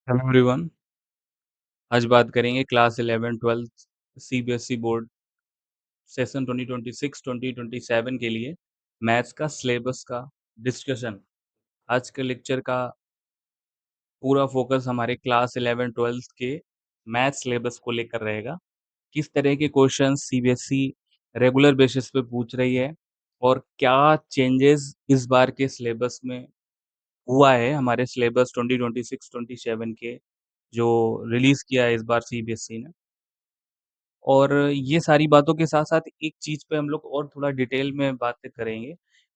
Hello everyone. आज बात करेंगे क्लास 11-12 सीबीएसई बोर्ड सेशन 2026-2027 के लिए मैथ्स का सिलेबस का डिस्कशन। आज के लेक्चर का पूरा फोकस हमारे क्लास 11-12 के मैथ्स सिलेबस को लेकर रहेगा। किस तरह के क्वेश्चन सीबीएसई रेगुलर बेसिस पे पूछ रही है और क्या चेंजेस इस बार के सिलेबस में हुआ है हमारे सिलेबस 2026-27 के जो रिलीज किया है इस बार सीबीएसई ने। और ये सारी बातों के साथ-साथ एक चीज़ पे हम लोग और थोड़ा डिटेल में बातें करेंगे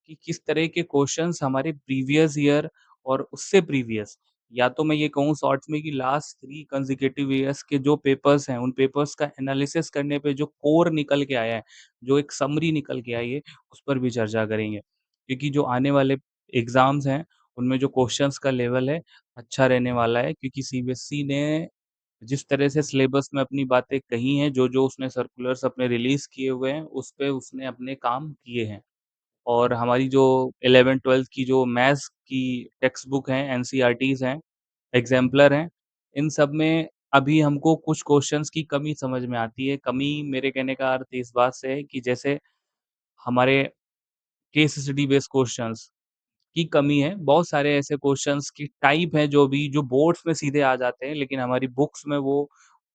कि किस तरह के क्वेश्चंस हमारे प्रीवियस ईयर और उससे प्रीवियस, या तो मैं ये कहूँ शॉर्ट्स में कि लास्ट 3 कंसेक्यूटिव ईयर्स के जो पेपर्स हैं, उन पेपर्स का एनालिसिस करने पे जो कोर निकल के आया है, जो एक समरी निकल के आई है, उस पर भी चर्चा करेंगे। क्योंकि जो आने वाले एग्ज़ाम्स हैं, उनमें जो क्वेश्चंस का लेवल है, अच्छा रहने वाला है क्योंकि सीबीएसई ने जिस तरह से सिलेबस में अपनी बातें कही हैं, जो-जो उसने सर्कुलर्स अपने रिलीज़ किए हुए हैं, उस पे उसने अपने काम किए हैं। और हमारी जो 11-12 की जो मैथ्स की टेक्स्ट बुक हैं, एनसीईआरटीज़ हैं, एग्ज़ेम्पलर हैं, इन सब में अभी हमको कुछ क्वेश्चंस की कमी समझ में आती है। कमी मेरे कहने का अर्थ इस बात से है कि जैसे हमारे केस स्टडी बेस्ड क्वेश्चंस की कमी है। बहुत सारे ऐसे क्वेश्चंस की टाइप हैं जो बोर्ड्स में सीधे आ जाते हैं, लेकिन हमारी बुक्स में वो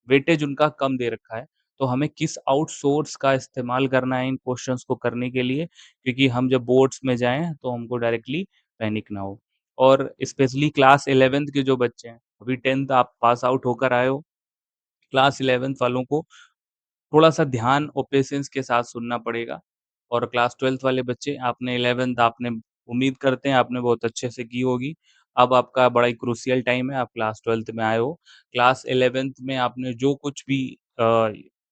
वेटेज उनका कम दे रखा है। तो हमें किस आउटसोर्स का इस्तेमाल करना है इन क्वेश्चंस को करने के लिए, क्योंकि हम जब बोर्ड्स में जाएँ तो हमको डायरेक्टली पैनिक ना हो। और स्पेशली क्लास 11th के जो बच्चे हैं, अभी 10th आप पास आउट होकर आए हो, क्लास 11th वालों को थोड़ा-सा ध्यान और पेशेंस के साथ सुनना पड़ेगा। और क्लास 12th वाले बच्चे, आपने 11th आपने उम्मीद करते हैं आपने बहुत अच्छे से की होगी। अब आपका बड़ा ही क्रूशियल टाइम है, आप क्लास 12th में आए हो। क्लास 11th में आपने जो कुछ भी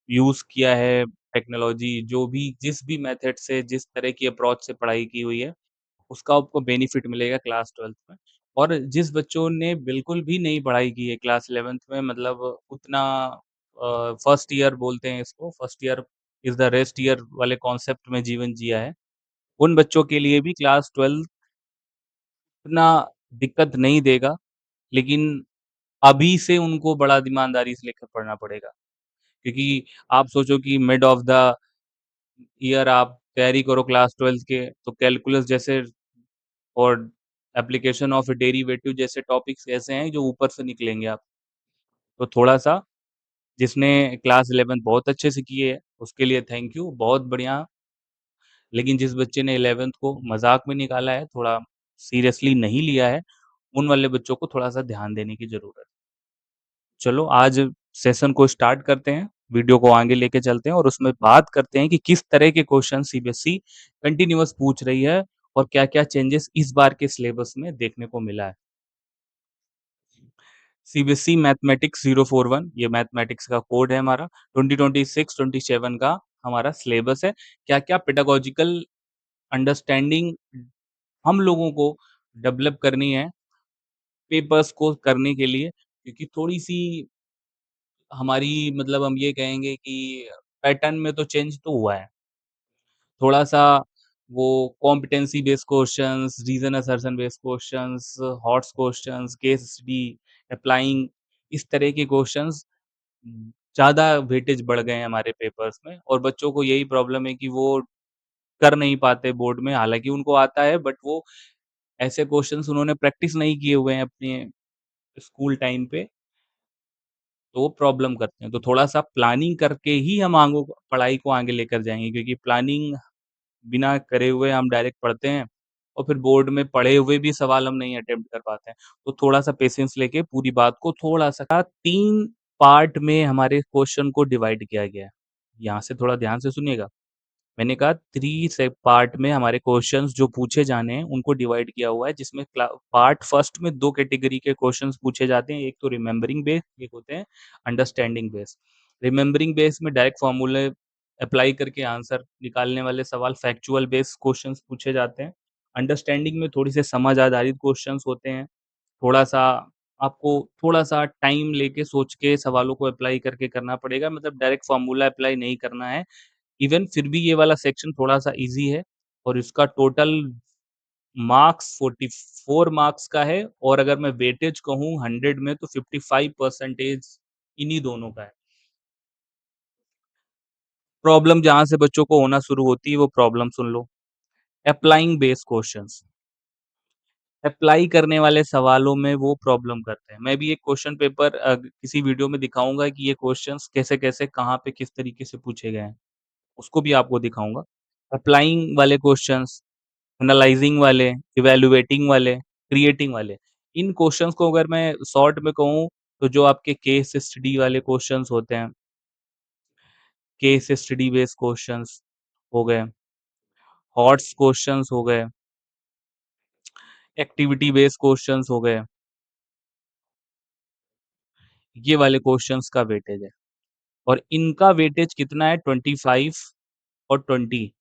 यूज़ किया है टेक्नोलॉजी, जो भी जिस भी मेथड से, जिस तरह की अप्रोच से पढ़ाई की हुई है, उसका आपको बेनिफिट मिलेगा क्लास 12th में। और जिस बच्चों ने बिल्कुल भी नहीं पढ़ाई की है क्लास 11th में, मतलब उतना फर्स्ट ईयर बोलते हैं इसको, first year is the rest year वाले कॉन्सेप्ट में जीवन जिया है, उन बच्चों के लिए भी क्लास 12 उतना दिक्कत नहीं देगा, लेकिन अभी से उनको बड़ा ईमानदारी से लेकर पढ़ना पड़ेगा। क्योंकि आप सोचो कि मिड ऑफ द ईयर आप तैयारी करो क्लास 12th के, तो कैलकुलस जैसे और एप्लीकेशन ऑफ डेरिवेटिव जैसे टॉपिक्स ऐसे हैं जो ऊपर से निकलेंगे आप। तो थोड़ा-सा जिसने क्लास 11 बहुत अच्छे से की है, उसके लिए थैंक यू, बहुत बढ़िया। लेकिन जिस बच्चे ने 11th को मज़ाक में निकाला है, थोड़ा सीरियसली नहीं लिया है, उन वाले बच्चों को थोड़ा-सा ध्यान देने की ज़रूरत है। चलो आज सेशन को स्टार्ट करते हैं, वीडियो को आगे लेके चलते हैं और उसमें बात करते हैं कि किस तरह के क्वेश्चन सीबीएसई कंटीन्यूअस पूछ रही है और क्या-क्या चेंजेस इस बार के सिलेबस में देखने को मिला है। सीबीएसई मैथमेटिक्स 041 ये मैथमेटिक्स का कोड है हमारा। 2026-27 का हमारा सिलेबस है। क्या-क्या पेडागोजिकल अंडरस्टैंडिंग हम लोगों को डेवलप करनी है पेपर्स को करने के लिए, क्योंकि थोड़ी-सी हमारी, मतलब हम ये कहेंगे कि पैटर्न में तो चेंज तो हुआ है। थोड़ा-सा वो competency based questions, reason assertion based questions, hots questions, case study, applying, इस तरह के क्वेश्चंस ज़्यादा वेटेज बढ़ गए हैं हमारे पेपर्स में और बच्चों को यही प्रॉब्लम है कि वो कर नहीं पाते बोर्ड में, हालाँकि उनको आता है बट वो ऐसे क्वेश्चंस उन्होंने प्रैक्टिस नहीं किए हुए हैं अपने स्कूल टाइम पे, तो वो प्रॉब्लम करते हैं। तो थोड़ा-सा प्लानिंग करके ही हम आगो पढ़ाई को आगे लेकर जाएँगे, क्योंकि प्लानिंग बिना करे हुए हम डायरेक्ट पढ़ते हैं और फिर बोर्ड में पढ़े हुए भी सवाल हम नहीं अटेम्प्ट कर पाते हैं। तो थोड़ा-सा पेशेंस लेके पूरी बात को थोड़ा-सा 3 पार्ट में हमारे क्वेश्चन को डिवाइड किया गया है। यहाँ से थोड़ा ध्यान से सुनिएगा। मैंने कहा 3 से पार्ट में हमारे क्वेश्चंस जो पूछे जाने हैं, उनको डिवाइड किया हुआ है, जिसमें पार्ट फर्स्ट में 2 कैटेगरी के क्वेश्चंस पूछे जाते हैं। एक तो रिमेंबरिंग बेस्ड, एक होते हैं अंडरस्टैंडिंग बेस्ड। रिमेंबरिंग बेस्ड में डायरेक्ट फॉर्मूले अप्लाई करके आंसर निकालने वाले सवाल, फैक्चुअल बेस्ड क्वेश्चंस पूछे जाते हैं। अंडरस्टैंडिंग में थोड़ी से समझ आधारित क्वेश्चंस होते हैं। थोड़ा-सा आपको थोड़ा-सा टाइम लेके सोच के सवालों को अप्लाई करके करना पड़ेगा, मतलब डायरेक्ट फॉर्मूला अप्लाई नहीं करना है। इवन फिर भी ये वाला सेक्शन थोड़ा-सा ईज़ी है और इसका टोटल मार्क्स 44 मार्क्स का है और अगर मैं वेटेज कहूँ 100 में तो 55% इन्हीं दोनों का है। प्रॉब्लम जहाँ से बच्चों को होना शुरू होती है वो प्रॉब्लम सुन लो। अप्लाइंग बेस्ड क्वेश्चंस, अप्लाई करने वाले सवालों में वो प्रॉब्लम करते हैं। मैं भी एक क्वेश्चन पेपर किसी वीडियो में दिखाऊँगा कि ये क्वेश्चंस कैसे-कैसे, कहाँ पे, किस तरीके से पूछे गए हैं, उसको भी आपको दिखाऊँगा। अप्लाइंग वाले क्वेश्चंस, एनालाइजिंग वाले, इवैल्यूएटिंग वाले, क्रिएटिंग वाले, इन क्वेश्चंस को अगर मैं शॉर्ट में कहूँ, तो जो आपके केस स्टडी वाले क्वेश्चंस होते हैं, केस स्टडी बेस्ड क्वेश्चंस हो गए, हॉट्स क्वेश्चंस हो गए, एक्टिविटी बेस्ड क्वेश्चंस हो गए, ये वाले क्वेश्चंस का वेटेज है। और इनका वेटेज कितना है 25 और 20,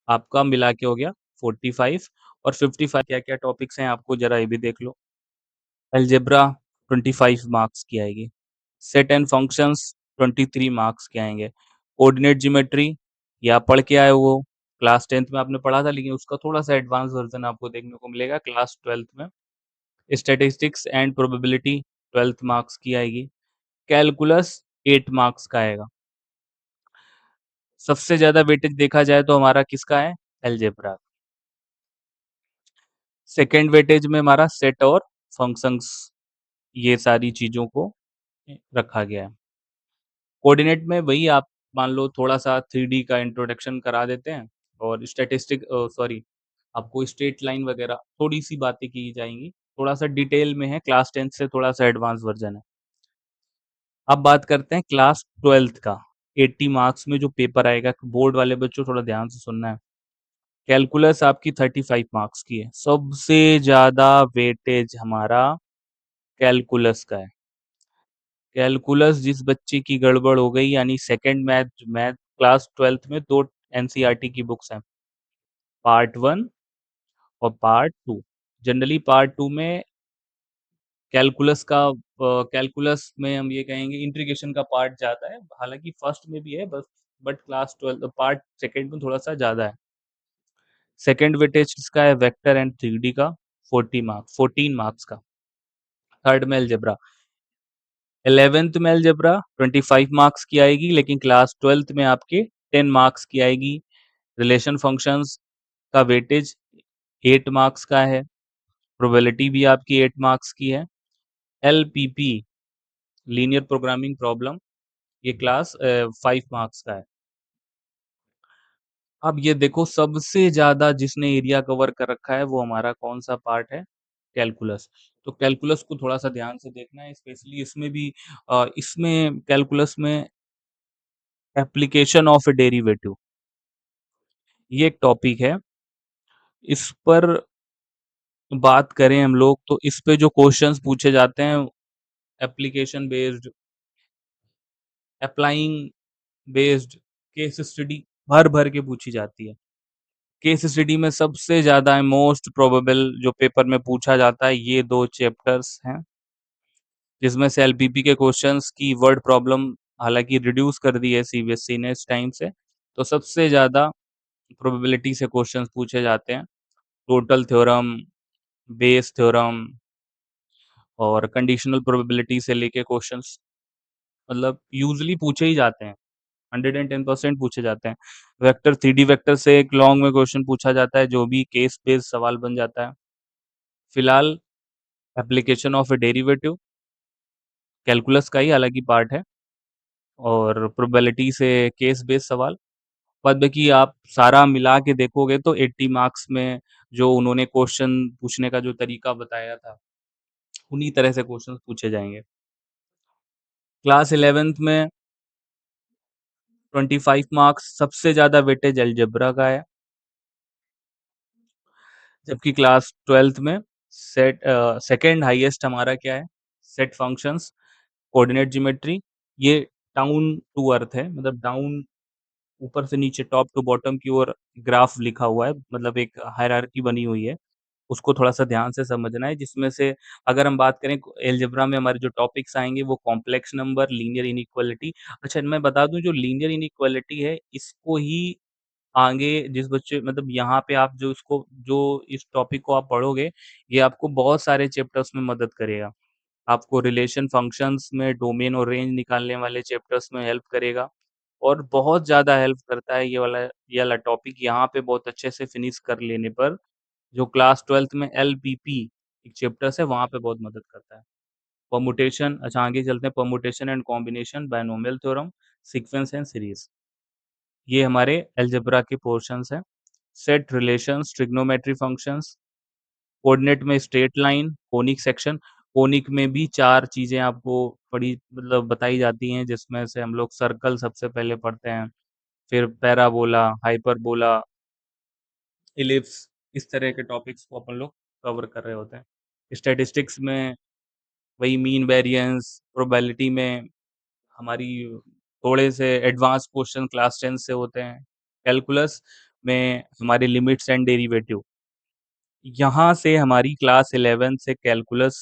आपका मिला के हो गया 45 और 55। क्या-क्या टॉपिक्स हैं आपको ज़रा ये भी देख लो। अलजेब्रा 25 मार्क्स की आएगी। सेट एंड फंक्शंस 23 मार्क्स के आएँगे। कोऑर्डिनेट ज्योमेट्री ये आप पढ़ के आए हो, क्लास 10th में आपने पढ़ा था, लेकिन उसका थोड़ा-सा एडवांस वर्ज़न आपको देखने को मिलेगा क्लास 12th में। Statistics and probability 12th marks की आएगी। कैलकुलस 8 मार्क्स का आएगा। सबसे ज़्यादा वेटेज देखा जाए तो हमारा किसका है? अलजेब्रा। सेकंड वेटेज में हमारा सेट और फंक्शंस, ये सारी चीज़ों को रखा गया है। कोऑर्डिनेट में वही आप मान लो थोड़ा-सा 3D का इंट्रोडक्शन करा देते हैं और सॉरी, आपको स्ट्रेट लाइन वगैरह थोड़ी-सी बातें की जाएँगी। थोड़ा-सा डिटेल में है, क्लास 10 से थोड़ा-सा एडवांस वर्ज़न है। अब बात करते हैं क्लास 12th का। 80 मार्क्स में जो पेपर आएगा, बोर्ड वाले बच्चों थोड़ा ध्यान से सुनना है। कैलकुलस आपकी 35 मार्क्स की है। सबसे ज़्यादा वेटेज हमारा कैलकुलस का है। कैलकुलस जिस बच्चे की गड़बड़ हो गई, यानी second math math class 12th में 2 एनसीईआरटी की बुक्स हैं, पार्ट 1 और पार्ट 2। जनरली पार्ट 2 में कैलकुलस में हम ये कहेंगे इंटीग्रेशन का पार्ट ज़्यादा है, हालाँकि फर्स्ट में भी है बस, बट क्लास 12 पार्ट सेकंड में थोड़ा-सा ज़्यादा है। सेकंड वेटेज किसका है? वेक्टर एंड 3D का 14 मार्क्स का। थर्ड में अलजेब्रा, 11th में अलजेब्रा 25 मार्क्स की आएगी, लेकिन क्लास 12th में आपके 10 मार्क्स की आएगी। रिलेशन फंक्शंस का वेटेज 8 मार्क्स का है। प्रोबेबिलिटी भी आपकी 8 मार्क्स की है। एलपीपी, लीनियर प्रोग्रामिंग प्रॉब्लम, ये क्लास 5 मार्क्स का है। अब ये देखो सबसे ज़्यादा जिसने एरिया कवर कर रखा है वो हमारा कौन-सा पार्ट है? कैलकुलस। तो कैलकुलस को थोड़ा-सा ध्यान से देखना है, स्पेशली इसमें भी इसमें कैलकुलस में एप्लीकेशन ऑफ अ डेरिवेटिव, ये एक टॉपिक है। इस पर बात करें हम लोग तो इस पे जो क्वेश्चंस पूछे जाते हैं, application based, applying based, case study भर-भर के पूछी जाती है। केस स्टडी में सबसे ज़्यादा मोस्ट प्रोबेबल जो पेपर में पूछा जाता है, ये 2 चैप्टर्स हैं, जिसमें से एलपीपी के क्वेश्चंस की वर्ड प्रॉब्लम हालाँकि रिड्यूस कर दी है सीबीएसई ने इस टाइम से। तो सबसे ज़्यादा प्रोबेबिलिटी से क्वेश्चंस पूछे जाते हैं। टोटल थ्योरम, बेस थ्योरम और कंडीशनल प्रोबेबिलिटी से लेके क्वेश्चंस मतलब यूजुअली पूछे ही जाते हैं। 110% पूछे जाते हैं। वेक्टर 3D वेक्टर से एक लॉन्ग में क्वेश्चन पूछा जाता है, जो भी केस बेस्ड सवाल बन जाता है। फिलहाल application of a derivative calculus का ही अलग ही पार्ट है और प्रोबेबिलिटी से केस बेस्ड सवाल। बाद बाकी आप सारा मिला के देखोगे तो 80 मार्क्स में जो उन्होंने क्वेश्चन पूछने का जो तरीका बताया था, उन्हीं तरह से क्वेश्चंस पूछे जाएँगे। क्लास 11th में 25 मार्क्स, सबसे ज़्यादा वेटेज अलजेब्रा का है। जबकि क्लास 12th में सेकंड हाईएस्ट हमारा क्या है? सेट फंक्शंस, कोऑर्डिनेट ज्योमेट्री, ये डाउन टू अर्थ है, मतलब डाउन, ऊपर से नीचे, टॉप टू बॉटम की ओर ग्राफ लिखा हुआ है, मतलब एक हायरार्की बनी हुई है। उसको थोड़ा-सा ध्यान से समझना है, जिसमें से अगर हम बात करें अलजेब्रा में हमारे जो टॉपिक्स आएँगे वो कॉम्प्लेक्स नंबर, लीनियर इनइक्वालिटी। अच्छा, मैं बता दूँ जो लीनियर इनइक्वालिटी है, इसको ही आगे जिस बच्चे मतलब यहाँ पे आप जो इस टॉपिक को आप पढ़ोगे, ये आपको बहुत सारे चैप्टर्स में मदद करेगा। आपको रिलेशन फंक्शंस में डोमेन और रेंज निकालने वाले चैप्टर्स में हेल्प करेगा और बहुत ज़्यादा हेल्प करता है ये वाला टॉपिक यहाँ पे बहुत अच्छे से फिनिश कर लेने पर, जो क्लास 12th में एलपीपी एक चैप्टर्स है, वहाँ पे बहुत मदद करता है। परम्यूटेशन अच्छा आगे चलते हैं permutation and combination, binomial theorem, sequence and series. ये हमारे अलजेब्रा के पोर्शंस हैं। Set relations, trigonometry functions, coordinate में straight line, conic section. Conic में भी 4 चीज़ें आपको पढ़ी मतलब बताई जाती हैं, जिसमें से हम लोग सर्कल सबसे पहले पढ़ते हैं, फिर पैराबोला, हाइपरबोला, इलिप्स, इस तरह के टॉपिक्स को अपन लोग कवर कर रहे होते हैं। स्टैटिस्टिक्स में वही मीन वेरिएंस, प्रोबेबिलिटी में हमारी थोड़े से एडवांस क्वेश्चन क्लास 10 से होते हैं। कैलकुलस में हमारे लिमिट्स एंड डेरिवेटिव। यहाँ से हमारी क्लास 11 से कैलकुलस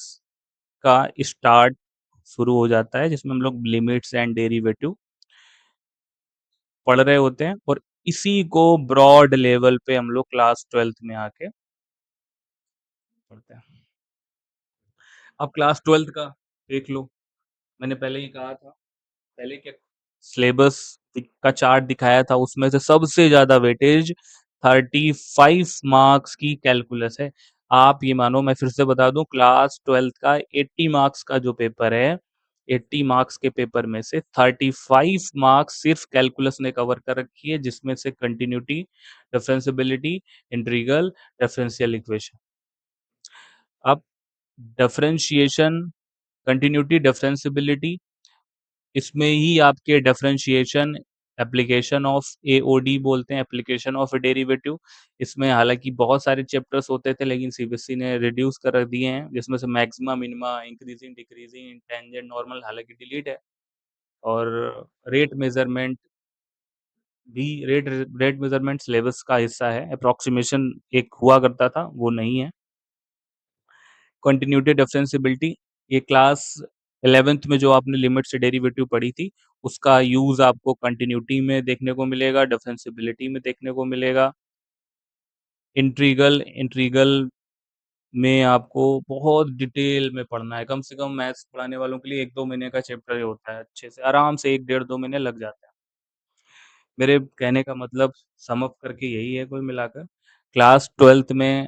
का स्टार्ट शुरू हो जाता है, जिसमें हम लोग लिमिट्स एंड डेरिवेटिव पढ़ रहे होते हैं और इसी को ब्रॉड लेवल पे हम लोग क्लास 12th में आके पढ़ते हैं। अब क्लास 12th का देख लो, मैंने पहले ही कहा था, पहले क्या सिलेबस का चार्ट दिखाया था, उसमें से सबसे ज़्यादा वेटेज 35 मार्क्स की कैलकुलस है। आप ये मानो, मैं फिर से बता दूं, क्लास 12th का 80 मार्क्स का जो पेपर है, 80 मार्क्स के पेपर में से 35 मार्क्स सिर्फ कैलकुलस ने कवर कर रखी है, जिसमें से continuity, differentiability, integral, differential equation. अब डिफरेंशिएशन, कंटिन्यूटी, डिफरेंशियबिलिटी, इसमें ही आपके डिफरेंशिएशन, एप्लीकेशन ऑफ एओडी बोलते हैं, एप्लीकेशन ऑफ डेरिवेटिव। इसमें हालांकि बहुत सारे चैप्टर्स होते थे, लेकिन सीबीएसई ने रिड्यूस कर दिए हैं, जिसमें से maxima, minima, increasing, decreasing, tangent, normal हालांकि डिलीट है। और रेट मेजरमेंट भी, रेट मेजरमेंट सिलेबस का हिस्सा है, अप्रोक्सीमेशन एक हुआ करता था, वो नहीं है। कंटिन्यूटी, डिफरेंशियबिलिटी, ये क्लास 11th में जो आपने लिमिट से डेरिवेटिव पढ़ी थी, उसका यूज आपको कंटिन्यूटी में देखने को मिलेगा, डिफरेंशियबिलिटी में देखने को मिलेगा। इंट्रीगल इंट्रीगल में आपको बहुत डिटेल में पढ़ना है, कम से कम मैथ्स पढ़ाने वालों के लिए 1-2 महीने का चैप्टर ही होता है, अच्छे से आराम से 1-1.5-2 महीने लग जाते हैं। मेरे कहने का मतलब सम अप करके यही है कुल मिलाकर, क्लास 12th में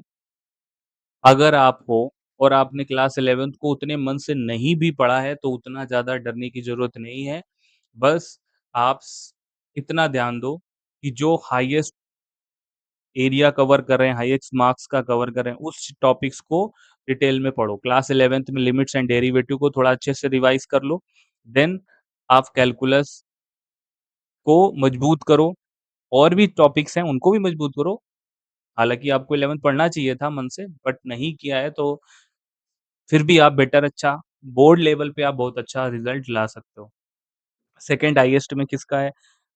अगर आप हो और आपने क्लास 11th को उतने मन से नहीं भी पढ़ा है, तो उतना ज़्यादा डरने की ज़रूरत नहीं है। बस आप इतना ध्यान दो कि जो हाईएस्ट एरिया कवर कर रहे हैं, हाईएस्ट मार्क्स का कवर कर रहे हैं, उस टॉपिक्स को डिटेल में पढ़ो। क्लास 11th में लिमिट्स एंड डेरिवेटिव को थोड़ा अच्छे से रिवाइज कर लो। देन आप कैलकुलस को मजबूत करो, और भी टॉपिक्स हैं उनको भी मजबूत करो। हालाँकि आपको 11th पढ़ना चाहिए था मन से, बट नहीं किया है, तो फिर भी आप बेटर अच्छा बोर्ड लेवल पे आप बहुत अच्छा रिजल्ट ला सकते हो। सेकंड हाईएस्ट में किसका है?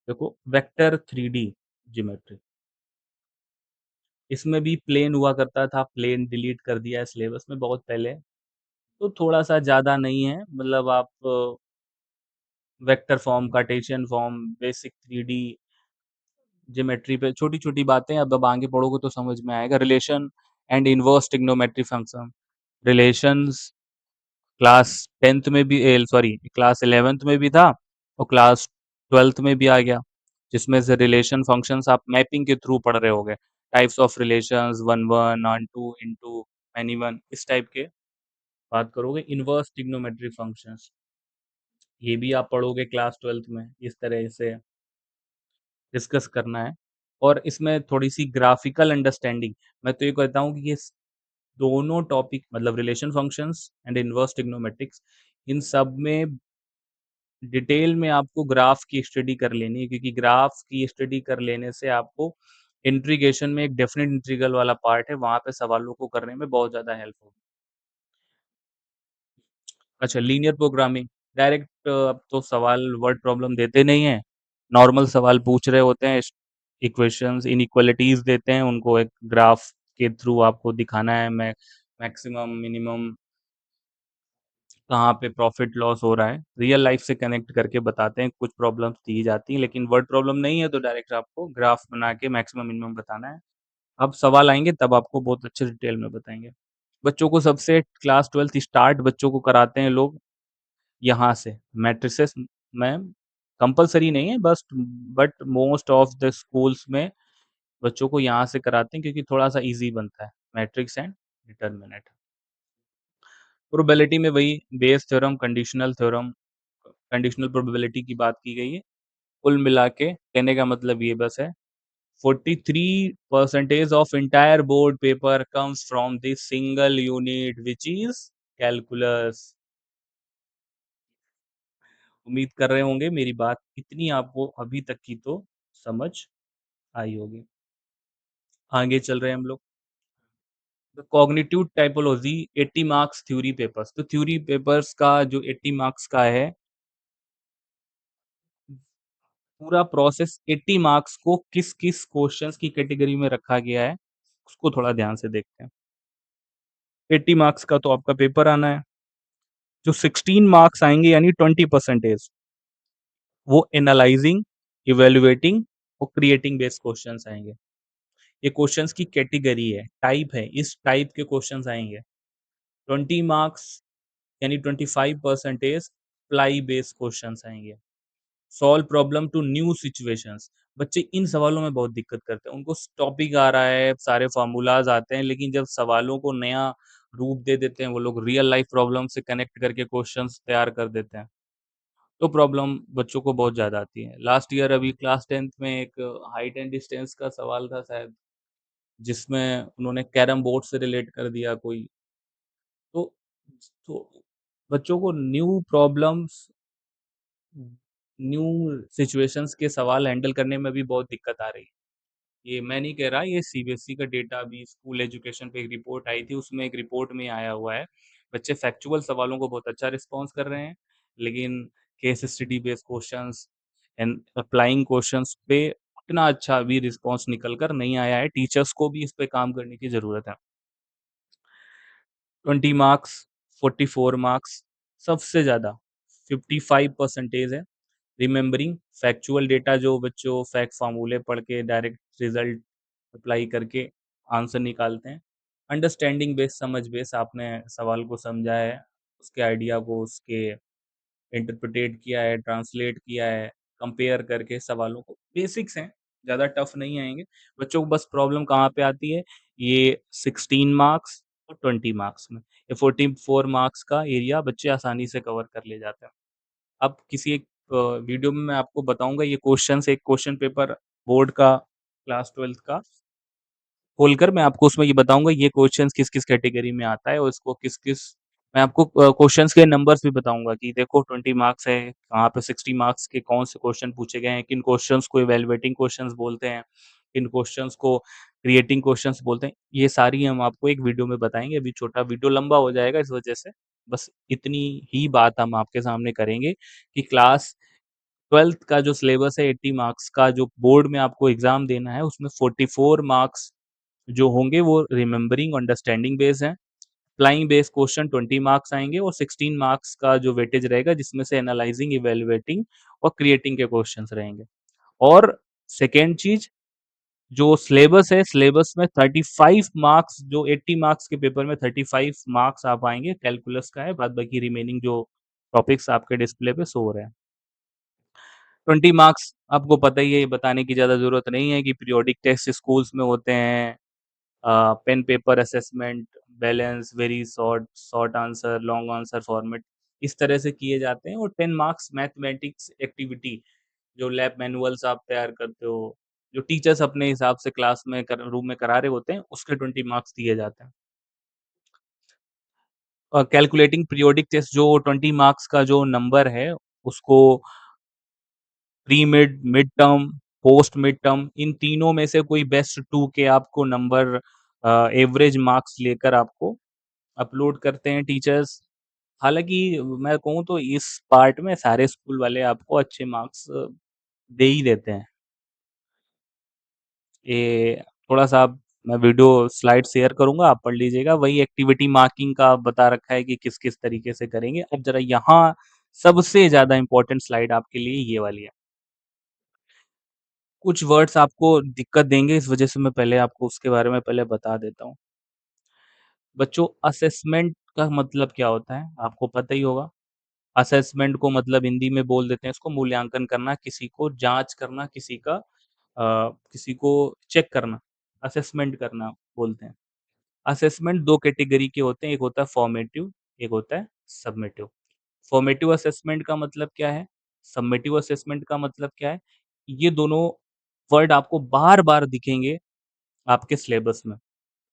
देखो, वेक्टर 3D ज्योमेट्री, इसमें भी प्लेन हुआ करता था, प्लेन डिलीट कर दिया है सिलेबस में बहुत पहले, तो थोड़ा-सा ज़्यादा नहीं है, मतलब आप vector form, Cartesian form, basic 3D geometry पे छोटी-छोटी बातें अब आगे पढ़ोगे तो समझ में आएगा। Relation and inverse trigonometry function, relations class 10th में भी सॉरी क्लास 11th में भी था और क्लास 12th में भी आ गया, जिसमें से रिलेशन फंक्शंस आप मैपिंग के थ्रू पढ़ रहे होगे, types of relations, one one, onto, into, any one, इस टाइप के बात करोगे। इनवर्स ट्रिग्नोमेट्री फंक्शंस, ये भी आप पढ़ोगे क्लास 12th में, इस तरह से डिस्कस करना है। और इसमें थोड़ी सी ग्राफिकल अंडरस्टैंडिंग, मैं तो ये कहता हूँ कि ये दोनों टॉपिक मतलब रिलेशन फंक्शंस एंड इनवर्स ट्रिग्नोमेट्रिक्स, इन सब में डिटेल में आपको ग्राफ की स्टडी कर लेनी है, क्योंकि ग्राफ की स्टडी कर लेने से आपको इंटीग्रेशन में एक डेफिनेट इंटीग्रल वाला पार्ट है, वहाँ पे सवालों को करने में बहुत ज़्यादा हेल्प होगी। अच्छा, लीनियर प्रोग्रामिंग, डायरेक्ट अब तो सवाल वर्ड प्रॉब्लम देते नहीं हैं, नॉर्मल सवाल पूछ रहे होते हैं, इक्वेशंस, इनइक्वालिटीज़ देते हैं, उनको एक ग्राफ के थ्रू आपको दिखाना है, मैक्सिमम, मिनिमम, कहाँ पे प्रॉफ़िट लॉस हो रहा है, रियल लाइफ़ से कनेक्ट करके बताते हैं, कुछ प्रॉब्लम्स दी जाती हैं, लेकिन वर्ड प्रॉब्लम नहीं है तो डायरेक्ट आपको ग्राफ बना के मैक्सिमम मिनिमम बताना है। अब सवाल आएँगे तब आपको बहुत अच्छे डिटेल में बताएँगे। बच्चों को सबसे क्लास 12th स्टार्ट बच्चों को कराते हैं लोग यहाँ से मैट्रिसेस में कंपल्सरी नहीं है but most of the schools में बच्चों को यहाँ से कराते हैं क्योंकि थोड़ा-सा ईज़ी बनता है, मैट्रिक्स एंड डिटरमिनेंट। प्रोबेबिलिटी में वही बेस थ्योरम, कंडीशनल प्रोबेबिलिटी की बात की गई है। कुल मिला के कहने का मतलब ये बस है 43% of entire board paper comes from this single unit which is calculus। उम्मीद कर रहे होंगे मेरी बात इतनी आपको अभी तक की तो समझ आई होगी। आगे चल रहे हैं हम लोग। The cognitive typology 80 marks theory papers. तो थ्योरी पेपर्स का जो 80 मार्क्स का है, पूरा प्रोसेस 80 मार्क्स को किस-किस क्वेश्चंस की कैटेगरी में रखा गया है, उसको थोड़ा ध्यान से देखते हैं। 80 मार्क्स का तो आपका पेपर आना है। जो 16 मार्क्स आएँगे यानी 20% वो एनालाइजिंग, इवैल्यूएटिंग और क्रिएटिंग बेस्ड क्वेश्चंस आएँगे। ये क्वेश्चंस की कैटेगरी है, टाइप है, इस टाइप के क्वेश्चंस आएँगे। 20 मार्क्स यानी 25% अप्लाई बेस्ड क्वेश्चंस आएँगे। Solve problem to new situations. बच्चे इन सवालों में बहुत दिक्कत करते हैं। उनको टॉपिक आ रहा है, सारे फ़ॉर्मूलाज़ आते हैं, लेकिन जब सवालों को नया रूप दे देते हैं, वो लोग रियल लाइफ़ प्रॉब्लम से कनेक्ट करके क्वेश्चंस तैयार कर देते हैं। तो प्रॉब्लम बच्चों को बहुत ज़्यादा आती है। लास्ट ईयर अभी क्लास 10th में एक हाइट एंड डिस्टेंस का सवाल था शायद, जिसमें उन्होंने कैरम बोर्ड से रिलेट कर दिया कोई। तो तो बच्चों को न्यू सिचुएशंस के सवाल हैंडल करने में भी बहुत दिक्कत आ रही है। ये मैं नहीं कह रहा, ये सीबीएसई का डेटा अभी स्कूल एजुकेशन पे एक रिपोर्ट आई थी, उसमें एक रिपोर्ट में आया हुआ है। बच्चे फैक्चुअल सवालों को बहुत अच्छा रिस्पॉन्स कर रहे हैं, लेकिन case study based questions and applying questions पे उतना अच्छा अभी रिस्पॉन्स निकल कर नहीं आया है। टीचर्स को भी इस पे काम करने की ज़रूरत है। 20 मार्क्स, 44 मार्क्स, सबसे ज़्यादा 55% है। रिमेंबरिंग फैक्चुअल डेटा, जो बच्चों फैक्ट फ़ॉर्मूले पढ़ के डायरेक्ट रिज़ल्ट अप्लाई करके आंसर निकालते हैं। अंडरस्टैंडिंग बेस, समझ बेस, आपने सवाल को समझा है, उसके आइडिया को उसके इंटरप्रिटेट किया है, ट्रांसलेट किया है, कंपेयर करके सवालों को, बेसिक्स हैं, ज़्यादा टफ नहीं आएँगे। बच्चों को बस प्रॉब्लम कहाँ पे आती है, ये 16 मार्क्स और 20 मार्क्स में। ये 44 मार्क्स का एरिया बच्चे आसानी से कवर कर ले जाते हैं। अब किसी एक वीडियो में मैं आपको बताऊँगा ये क्वेश्चन्स, एक क्वेश्चन पेपर बोर्ड का क्लास 12th का खोलकर मैं आपको उसमें ये बताऊँगा ये क्वेश्चन्स किस-किस कैटेगरी में आता है और इसको किस-किस, मैं आपको क्वेश्चन्स के नंबर्स भी बताऊँगा कि देखो 20 मार्क्स है, कहाँ पे 60 मार्क्स के कौन से क्वेश्चन पूछे गए हैं, किन क्वेश्चन्स को इवैल्यूएटिंग क्वेश्चन्स बोलते हैं, किन क्वेश्चन्स को क्रिएटिंग क्वेश्चन्स बोलते हैं। ये सारी हम आपको एक वीडियो में बताएँगे, अभी छोटा वीडियो लंबा हो जाएगा इस वजह से, बस इतनी ही बात हम आपके सामने करेंगे कि क्लास 12th का जो सिलेबस है 80 मार्क्स का, जो बोर्ड में आपको एग्ज़ाम देना है, उसमें 44 मार्क्स जो होंगे वो रिमेंबरिंग, अंडरस्टैंडिंग बेस्ड हैं। अप्लाइंग बेस्ड क्वेश्चन 20 मार्क्स आएँगे और 16 मार्क्स का जो वेटेज रहेगा जिसमें से एनालाइजिंग, इवैल्यूएटिंग और क्रिएटिंग के क्वेश्चन्स रहेंगे। और सेकंड चीज़, जो सिलेबस है, सिलेबस में 35 मार्क्स, जो 80 मार्क्स के पेपर में 35 मार्क्स आ पाएँगे कैलकुलस का है, बाद बाकी रिमेनिंग जो टॉपिक्स आपके डिस्प्ले पे शो हो रहे हैं। 20 मार्क्स आपको पता ही है, ये बताने की ज़्यादा ज़रूरत नहीं है कि पीरियोडिक टेस्ट स्कूल्स में होते हैं। Pen paper assessment, balance, very short answer, long answer format, इस तरह से किए जाते हैं। और 10 मार्क्स मैथमेटिक्स एक्टिविटी, जो लैब मैनुअल्स आप तैयार करते हो, जो टीचर्स अपने हिसाब से क्लास में रूम में करा रहे होते हैं, उसके 20 मार्क्स दिए जाते हैं। कैलकुलेटिंग पीरियोडिक टेस्ट, जो 20 मार्क्स का जो नंबर है, उसको pre mid, mid term, post mid term, इन तीनों में से कोई बेस्ट 2 के आपको नंबर एवरेज मार्क्स लेकर आपको अपलोड करते हैं टीचर्स। हालाँकि मैं कहूँ तो इस पार्ट में सारे स्कूल वाले आपको अच्छे मार्क्स दे ही देते हैं। ये थोड़ा-सा आप मैं वीडियो स्लाइड शेयर करूँगा, आप पढ़ लीजिएगा। वही एक्टिविटी मार्किंग का बता रखा है कि किस-किस तरीके से करेंगे। अब ज़रा यहाँ सबसे ज़्यादा इम्पोर्टेंट स्लाइड आपके लिए ये वाली है। कुछ वर्ड्स आपको दिक्कत देंगे, इस वजह से मैं पहले आपको उसके बारे में पहले बता देता हूँ। बच्चों, असेसमेंट का मतलब क्या होता है? आपको पता ही होगा। असेसमेंट को मतलब हिंदी में बोल देते हैं इसको मूल्यांकन करना, किसी को जाँच करना, किसी को चेक करना, असेसमेंट करना बोलते हैं। असेसमेंट 2 कैटेगरी के होते हैं, एक होता है फॉर्मेटिव, एक होता है सबमिटिव। फॉर्मेटिव असेसमेंट का मतलब क्या है? सबमिटिव असेसमेंट का मतलब क्या है? ये दोनों वर्ड आपको बार-बार दिखेंगे आपके सिलेबस में,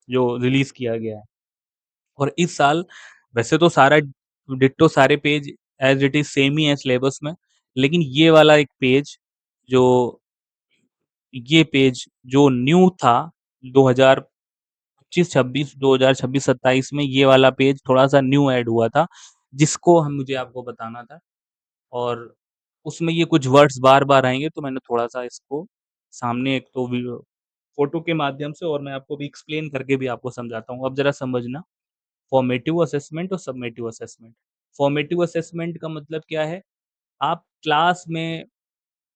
जो रिलीज़ किया गया है। और इस साल वैसे तो सारा डिट्टो सारे page as it is same ही है सिलेबस में, लेकिन जो ये पेज जो न्यू था 2025-26 2026-27 में ये वाला पेज थोड़ा-सा न्यू ऐड हुआ था, जिसको हम मुझे आपको बताना था और उसमें ये कुछ वर्ड्स बार-बार आएँगे तो मैंने थोड़ा-सा इसको सामने एक तो वीडियो फ़ोटो के माध्यम से और मैं आपको भी एक्सप्लेन करके भी आपको समझाता हूँ। अब ज़रा समझना। फॉर्मेटिव असेसमेंट और सबमिटिव असेसमेंट। फॉर्मेटिव असेसमेंट का मतलब क्या है? आप क्लास में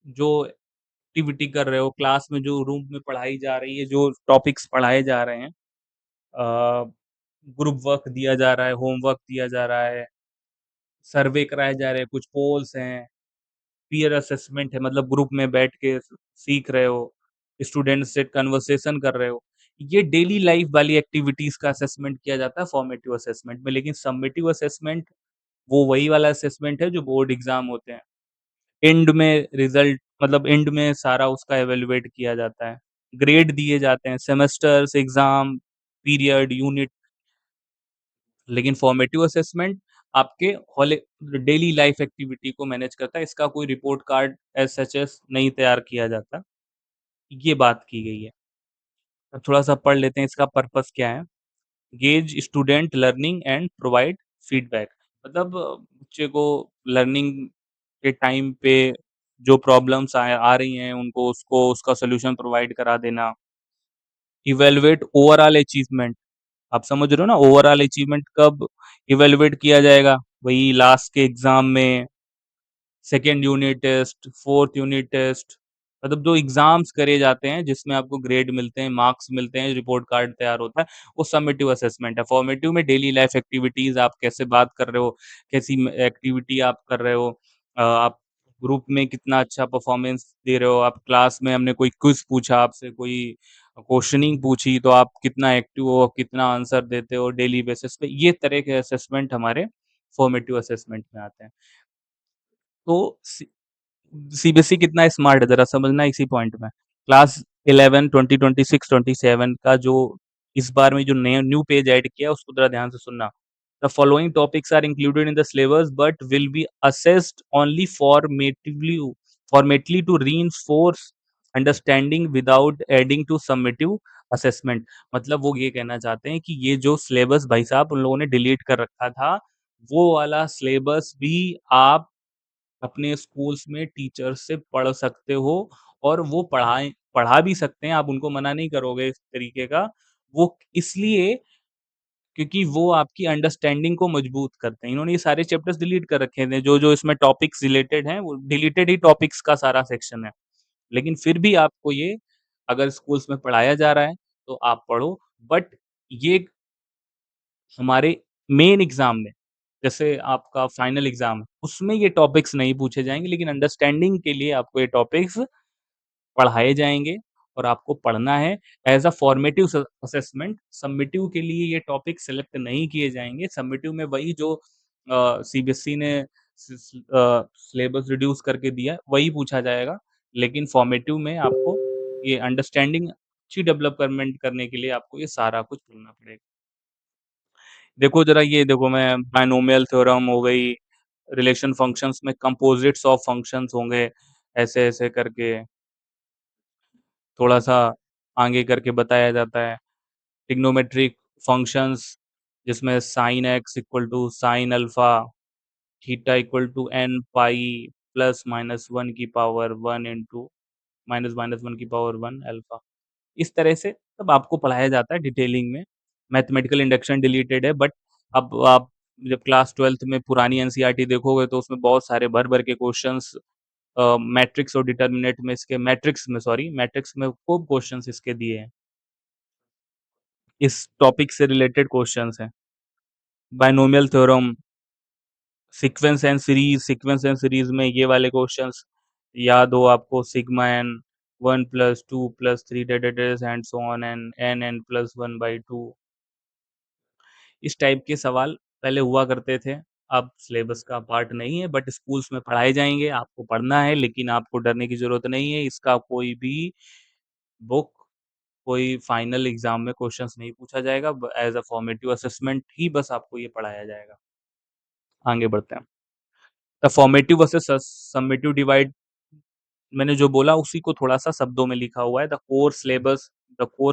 जो एक्टिविटी कर रहे हो, क्लास में जो रूम में पढ़ाई जा रही है, जो टॉपिक्स पढ़ाए जा रहे हैं, अ, ग्रुप वर्क दिया जा रहा है, होमवर्क दिया जा रहा है, सर्वे कराए जा रहे हैं, कुछ पोल्स हैं, पीयर असेसमेंट है मतलब ग्रुप में बैठ के सीख रहे हो, स्टूडेंट्स से कन्वर्सेशन कर रहे हो। ये डेली लाइफ वाली एक्टिविटीज़ का असेसमेंट किया जाता है फॉर्मेटिव असेसमेंट में, लेकिन सबमिटिव असेसमेंट वो वही वाला असेसमेंट है जो बोर्ड एग्ज़ाम होते हैं। एंड में रिज़ल्ट मतलब एंड में सारा उसका इवैल्यूएट किया जाता है। ग्रेड दिए जाते हैं, सेमेस्टर्स, एग्ज़ाम, पीरियड, यूनिट, लेकिन फॉर्मेटिव असेसमेंट आपके हॉले डेली लाइफ एक्टिविटी को मैनेज करता है। इसका कोई report card as such as नहीं तैयार किया जाता। ये बात की गई है। अब थोड़ा-सा पढ़ लेते हैं इसका पर्पस क्या है। Gauge student learning and provide feedback मतलब बच्चे को लर्निंग के टाइम पे जो प्रॉब्लम्स आ रही हैं उनको उसको उसका सॉल्यूशन प्रोवाइड करा देना। इवैल्यूएट ओवरऑल अचीवमेंट, आप समझ रहे हो ना ओवरऑल अचीवमेंट कब इवैल्यूएट किया जाएगा? वही लास्ट के एग्ज़ाम में second unit test, fourth unit test मतलब जो एग्ज़ाम्स करे जाते हैं जिसमें आपको ग्रेड मिलते हैं, मार्क्स मिलते हैं, रिपोर्ट कार्ड तैयार होता है, वो समेटिव असेसमेंट है। फॉर्मेटिव में डेली लाइफ एक्टिविटीज़ आप कैसे बात कर रहे हो, कैसी एक्टिविटी आप कर रहे हो, आप ग्रुप में कितना अच्छा परफॉर्मेंस दे रहे हो, आप क्लास में हमने कोई क्विज़ पूछा आपसे, कोई क्वेश्चनिंग पूछी तो आप कितना एक्टिव हो, कितना आंसर देते हो डेली बेसिस पे, ये तरह के असेसमेंट हमारे फॉर्मेटिव असेसमेंट में आते हैं। तो सीबीएसई कितना स्मार्ट है ज़रा समझना इसी पॉइंट में। क्लास 11 2026-27 का जो इस बार में जो नया न्यू पेज ऐड किया है उसको ज़रा ध्यान से सुनना। The following topics are included in the syllabus but will be assessed only formatively to reinforce understanding without adding to summative assessment. मतलब वो ये कहना चाहते हैं कि ये जो सिलेबस भाई साहब उन लोगों ने डिलीट कर रखा था, वो वाला सिलेबस भी आप अपने स्कूल्स में टीचर से पढ़ सकते हो और वो पढ़ा भी सकते हैं, आप उनको मना नहीं करोगे इस तरीके का। वो इसलिए क्योंकि वो आपकी अंडरस्टैंडिंग को मजबूत करते हैं। इन्होंने ये सारे चैप्टर्स डिलीट कर रखे थे, जो-जो इसमें टॉपिक्स रिलेटेड हैं, वो डिलीटेड ही टॉपिक्स का सारा सेक्शन है। लेकिन फिर भी आपको ये अगर स्कूल्स में पढ़ाया जा रहा है, तो आप पढ़ो। बट ये हमारे मेन एग्ज़ाम में, जैसे आपका फाइनल एग्ज़ाम है, उसमें ये टॉपिक्स नहीं पूछे जाएँगे, लेकिन अंडरस्टैंडिंग के लिए आपको ये टॉपिक्स पढ़ाए जाएँगे और आपको पढ़ना है as a formative assessment. Summative के लिए ये टॉपिक सेलेक्ट नहीं किए जाएँगे। समेटिव में वही जो सीबीएसई ने सिलेबस रिड्यूस करके दिया है, वही पूछा जाएगा। लेकिन फॉर्मेटिव में आपको ये अंडरस्टैंडिंग अच्छी डेवलपमेंट करने के लिए आपको ये सारा कुछ पढ़ना पड़ेगा। देखो ज़रा ये देखो मैं बायनोमियल थ्योरम हो गई, रिलेशन फंक्शंस में कंपोजिट्स ऑफ फंक्शंस होंगे, ऐसे-ऐसे करके थोड़ा-सा आगे करके बताया जाता है। ट्रिग्नोमेट्रिक फंक्शंस जिसमें sin x equal to sin alpha, theta equal to n pi plus minus 1 की पावर 1 इनटू माइनस माइनस 1 की पावर 1 अल्फ़ा। इस तरह से तब आपको पढ़ाया जाता है डिटेलिंग में। मैथमेटिकल इंडक्शन डिलीटेड है, बट अब आप जब क्लास 12th में पुरानी एनसीईआरटी देखोगे तो उसमें बहुत सारे भर-भर के क्वेश्चंस मैट्रिक्स और डिटर्मिनेंट में इसके मैट्रिक्स में खूब क्वेश्चंस इसके दिए हैं। इस टॉपिक से रिलेटेड क्वेश्चंस हैं। Binomial theorem, sequence and series में ये वाले क्वेश्चंस याद हो आपको, sigma n 1 plus 2 plus 3 and so on and n n plus 1 by 2, इस टाइप के सवाल पहले हुआ करते थे। अब सिलेबस का पार्ट नहीं है, बट स्कूल्स में पढ़ाए जाएंगे, आपको पढ़ना है, लेकिन आपको डरने की जरूरत नहीं है। इसका कोई भी बुक, कोई फाइनल एग्जाम में क्वेश्चंस नहीं पूछा जाएगा, एज अ फॉर्मेटिव असेसमेंट ही बस आपको ये पढ़ाया जाएगा। आगे बढ़ते हैं। The formative versus summative divide, मैंने जो बोला उसी को थोड़ा-सा शब्दों में लिखा हुआ है। द कोर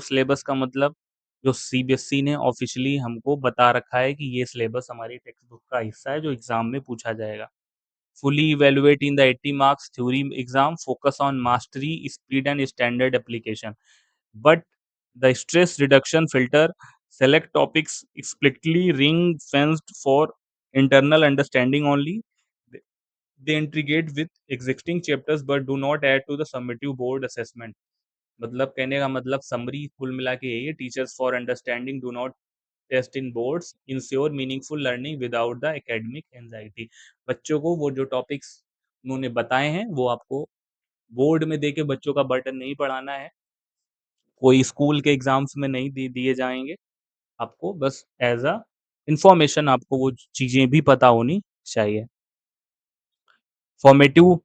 सिलेबस का मतलब जो सीबीएसई ने ऑफ़िशियली हमको बता रखा है कि ये सिलेबस हमारी टेक्स्ट बुक का हिस्सा है जो एग्ज़ाम में पूछा जाएगा। Fully evaluate in the 80 marks theory exam, focus on mastery, speed and standard application. But the stress reduction filter select topics explicitly ring-fenced for internal understanding only. They integrate with existing chapters but do not add to the summative board assessment. मतलब कहने का मतलब summary कुल मिला के यही है, teachers for understanding do not test in boards, ensure meaningful learning without the academic anxiety. बच्चों को वो जो टॉपिक्स उन्होंने बताए हैं वो आपको बोर्ड में देके बच्चों का बर्डन नहीं बढ़ाना है, कोई स्कूल के एग्जाम्स में नहीं दिए जाएंगे। आपको बस एज अ इंफॉर्मेशन आपको वो चीजें भी पता होनी चाहिए। फॉर्मेटिव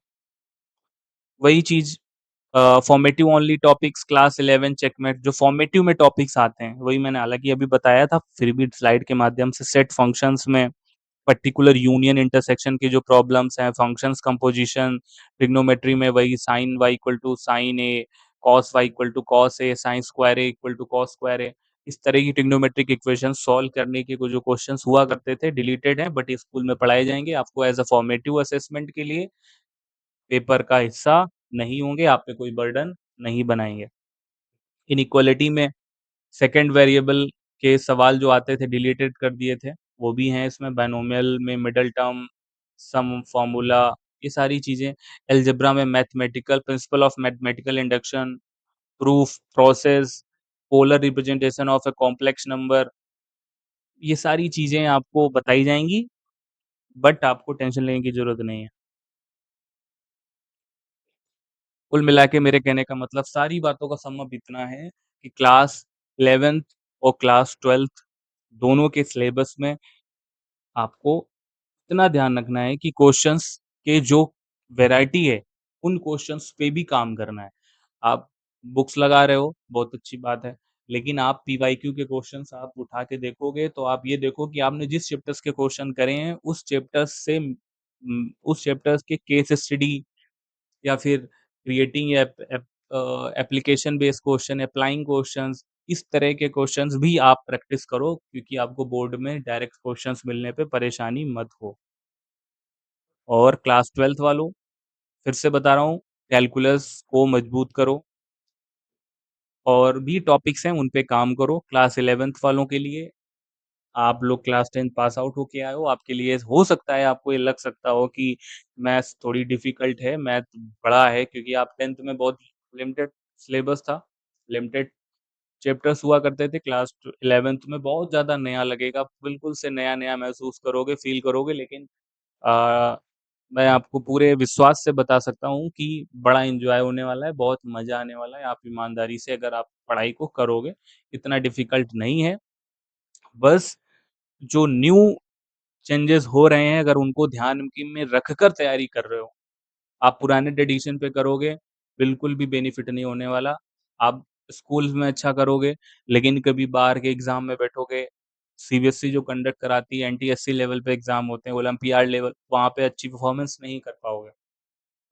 वही चीज, formative only topics class 11 checkmate, जो फॉर्मेटिव में टॉपिक्स आते हैं वही मैंने हालांकि अभी बताया था, फिर भी स्लाइड के माध्यम से सेट फंक्शंस में पर्टिकुलर यूनियन इंटरसेक्शन के जो प्रॉब्लम्स हैं, फंक्शंस कंपोजिशन, ट्रिग्नोमेट्री में वही sine y equal to sine A, cos y equal to cos A, sine square A equal to cos square A, इस तरह की ट्रिग्नोमेट्रिक इक्वेशन सॉल्व करने के जो क्वेश्चंस हुआ करते थे डिलीटेड हैं, बट स्कूल में पढ़ाए जाएंगे आपको एज अ फॉर्मेटिव असेसमेंट के लिए, पेपर का हिस्सा नहीं होंगे, आप पे कोई बर्डन नहीं बनाएंगे। इनइक्वालिटी में सेकंड वेरिएबल के सवाल जो आते थे डिलीटेड कर दिए थे, वो भी हैं इसमें। बायनोमियल में मिडल टर्म, सम फॉर्मूला, ये सारी चीज़ें। अलजेब्रा में mathematical principle of mathematical induction, proof, process, polar representation of a complex number, ये सारी चीज़ें आपको बताई जाएँगी, बट आपको टेंशन लेने की ज़रूरत नहीं है। कुल मिला के मेरे कहने का मतलब सारी बातों का सम अप इतना है कि क्लास 11th और क्लास 12th दोनों के सिलेबस में आपको इतना ध्यान रखना है कि क्वेश्चंस के जो वैरायटी है, उन क्वेश्चंस पे भी काम करना है। आप बुक्स लगा रहे हो, बहुत अच्छी बात है, लेकिन आप पीवाईक्यू के क्वेश्चंस आप उठा के देखोगे, तो आप ये देखो कि आपने जिस चैप्टर्स के क्वेश्चन करे हैं, उस चैप्टर्स के केस स्टडी या फिर creating application based question, applying questions, इस तरह के क्वेश्चंस भी आप प्रैक्टिस करो, क्योंकि आपको बोर्ड में डायरेक्ट क्वेश्चंस मिलने पे परेशानी मत हो। और क्लास 12th वालों, फिर से बता रहा हूँ, कैलकुलस को मजबूत करो, और भी टॉपिक्स हैं उन पे काम करो। क्लास 11th वालों के लिए, आप लोग क्लास 10 पास आउट होके आए हो, आपके लिए हो सकता है आपको ये लग सकता हो कि मैथ्स थोड़ी डिफिकल्ट है, मैथ बड़ा है, क्योंकि आप 10th में बहुत लिमिटेड सिलेबस था, लिमिटेड चैप्टर्स हुआ करते थे। क्लास 11th में बहुत ज़्यादा नया लगेगा, बिल्कुल से नया-नया महसूस करोगे, फ़ील करोगे, लेकिन अ, मैं आपको पूरे विश्वास से बता सकता हूँ कि बड़ा एन्जॉय होने वाला है, बहुत मज़ा आने वाला है, आप ईमानदारी से अगर आप पढ़ाई को करोगे, इतना डिफिकल्ट नहीं है। बस जो न्यू चेंजेस हो रहे हैं, अगर उनको ध्यान में रखकर तैयारी कर रहे हो, आप पुराने ट्रेडिशन पे करोगे, बिल्कुल भी बेनिफिट नहीं होने वाला। आप स्कूल्स में अच्छा करोगे, लेकिन कभी बाहर के एग्ज़ाम में बैठोगे, सीबीएसई जो कंडक्ट कराती है, एनटीएससी लेवल पे एग्ज़ाम होते हैं, ओलंपियाड लेवल, वहाँ पे अच्छी परफॉर्मेंस नहीं कर पाओगे।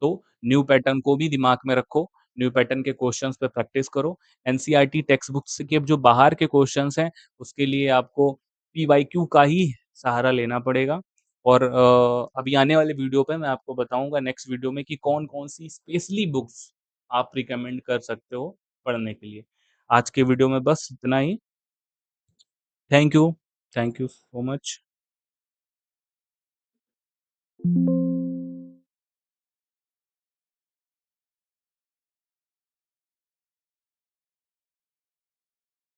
तो न्यू पैटर्न को भी दिमाग में रखो, न्यू पैटर्न के क्वेश्चंस पे प्रैक्टिस करो। एनसीईआरटी टेक्स्ट बुक्स के जो बाहर के क्वेश्चंस हैं, उसके लिए आपको पीवाईक्यू का ही सहारा लेना पड़ेगा। और अभी आने वाले वीडियो पे मैं आपको बताऊँगा नेक्स्ट वीडियो में कि कौन-कौन सी स्पेशली बुक्स आप रिकमेंड कर सकते हो पढ़ने के लिए। आज के वीडियो में बस इतना ही। Thank you so much.